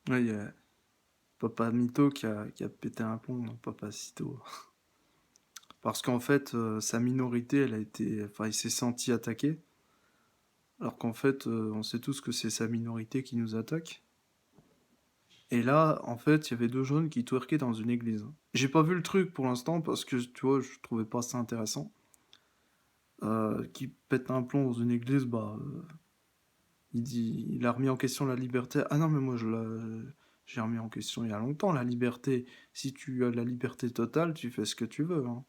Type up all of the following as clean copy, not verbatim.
Ouais, il y a Papa Mito qui a pété un plomb, non, Papa Cito. Parce qu'en fait, sa minorité, elle a été, enfin, il s'est senti attaqué. Alors qu'en fait, on sait tous que c'est sa minorité qui nous attaque. Et là, en fait, il y avait deux jeunes qui twerkaient dans une église. J'ai pas vu le truc pour l'instant parce que, tu vois, je trouvais pas ça intéressant. Qui pète un plomb dans une église, bah, il a remis en question la liberté. Ah non, mais moi, j'ai remis en question il y a longtemps la liberté. Si tu as la liberté totale, tu fais ce que tu veux, hein.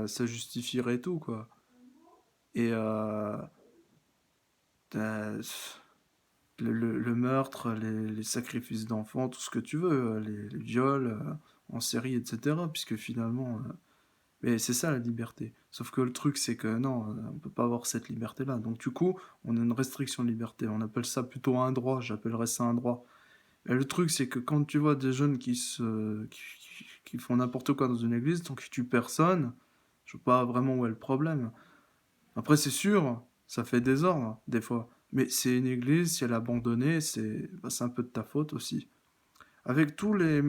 Ça justifierait tout, quoi. Et t'as- le meurtre, les sacrifices d'enfants, tout ce que tu veux, les viols en série, etc. Puisque finalement, mais c'est ça la liberté. Sauf que le truc, c'est que non, on peut pas avoir cette liberté-là. Donc du coup, on a une restriction de liberté. On appelle ça plutôt un droit. J'appellerais ça un droit. Et le truc, c'est que quand tu vois des jeunes qui font n'importe quoi dans une église, tant qu'ils tuent personne, je vois pas vraiment où est le problème. Après, c'est sûr, ça fait désordre, des fois. Mais c'est une église, si elle est abandonnée, c'est un peu de ta faute aussi. Avec tous les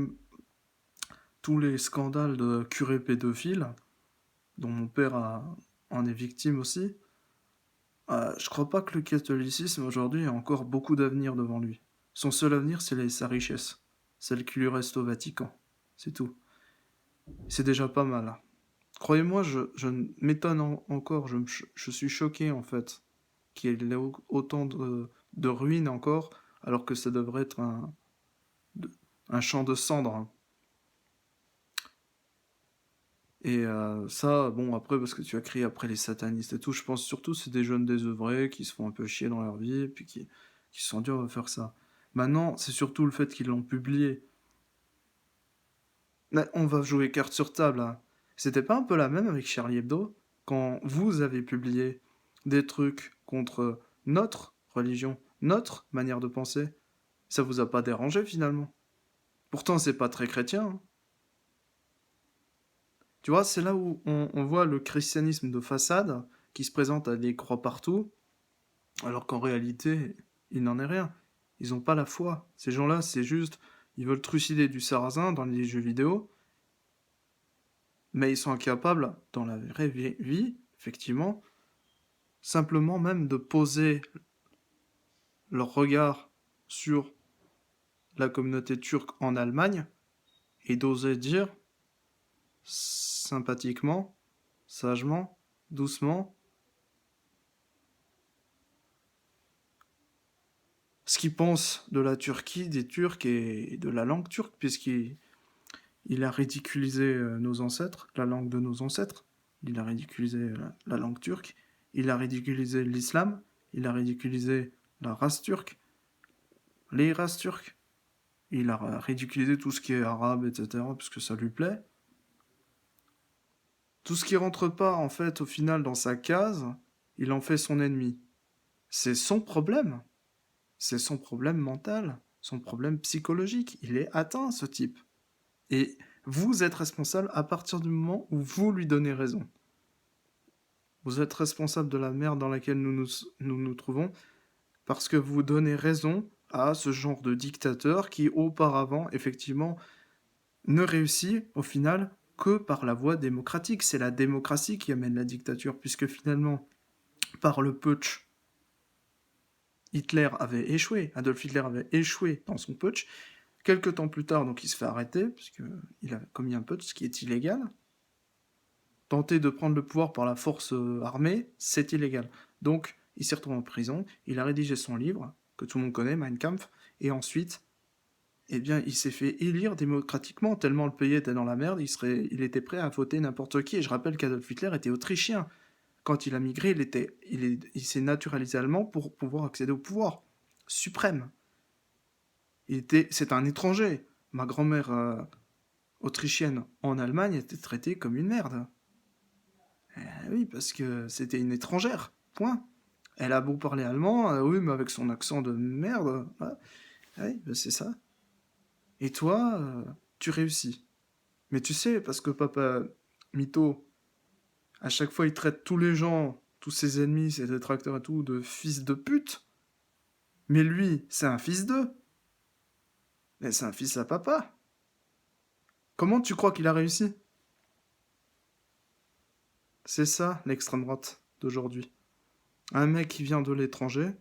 scandales de curés pédophiles, dont mon père en est victime aussi, je crois pas que le catholicisme aujourd'hui ait encore beaucoup d'avenir devant lui. Son seul avenir, c'est sa richesse, celle qui lui reste au Vatican. C'est tout. C'est déjà pas mal. Croyez-moi, je m'étonne encore, je suis choqué en fait qu'il y ait autant de ruines encore, alors que ça devrait être de- un champ de cendres, hein. Et ça, bon, après, parce que tu as crié après les satanistes et tout, je pense surtout c'est des jeunes désœuvrés qui se font un peu chier dans leur vie, et puis qui se sont dit on va faire ça. Maintenant, c'est surtout le fait qu'ils l'ont publié. Là, on va jouer carte sur table, hein. C'était pas un peu la même avec Charlie Hebdo? Quand vous avez publié des trucs contre notre religion, notre manière de penser, ça vous a pas dérangé finalement? Pourtant, c'est pas très chrétien, hein. Tu vois, c'est là où on voit le christianisme de façade qui se présente à des croix partout, alors qu'en réalité, il n'en est rien. Ils n'ont pas la foi. Ces gens-là, c'est juste, ils veulent trucider du sarrasin dans les jeux vidéo, mais ils sont incapables, dans la vraie vie, effectivement, simplement même de poser leur regard sur la communauté turque en Allemagne et d'oser dire sympathiquement, sagement, doucement, ce qu'ils pensent de la Turquie, des Turcs et de la langue turque, puisqu'il a ridiculisé nos ancêtres, la langue de nos ancêtres, il a ridiculisé la langue turque, il a ridiculisé l'islam, il a ridiculisé la race turque, les races turques, il a ridiculisé tout ce qui est arabe, etc., puisque ça lui plaît. Tout ce qui rentre pas, en fait, au final, dans sa case, il en fait son ennemi. C'est son problème. C'est son problème mental, son problème psychologique. Il est atteint, ce type. Et vous êtes responsable à partir du moment où vous lui donnez raison. Vous êtes responsable de la merde dans laquelle nous trouvons parce que vous donnez raison à ce genre de dictateur qui, auparavant, effectivement, ne réussit au final que par la voie démocratique. C'est la démocratie qui amène la dictature, puisque finalement, par le putsch, Hitler avait échoué, Adolf Hitler avait échoué dans son putsch. Quelques temps plus tard, donc il se fait arrêter, puisqu'il a commis un putsch, ce qui est illégal. Tenter de prendre le pouvoir par la force armée, c'est illégal. Donc, il s'est retrouvé en prison, il a rédigé son livre, que tout le monde connaît, Mein Kampf, et ensuite, eh bien, il s'est fait élire démocratiquement, tellement le pays était dans la merde, il était prêt à voter n'importe qui. Et je rappelle qu'Adolf Hitler était autrichien. Quand il a migré, il s'est naturalisé allemand pour pouvoir accéder au pouvoir suprême. C'est un étranger. Ma grand-mère autrichienne en Allemagne était traitée comme une merde. Oui, parce que c'était une étrangère. Point. Elle a beau parler allemand, oui, mais avec son accent de merde. Ouais, ben c'est ça. Et toi, tu réussis. Mais tu sais, parce que Papa Mito, à chaque fois, il traite tous les gens, tous ses ennemis, ses détracteurs et tout, de fils de pute. Mais lui, c'est un fils d'eux. Mais c'est un fils à papa. Comment tu crois qu'il a réussi? C'est ça, l'extrême droite d'aujourd'hui. Un mec qui vient de l'étranger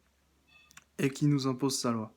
et qui nous impose sa loi.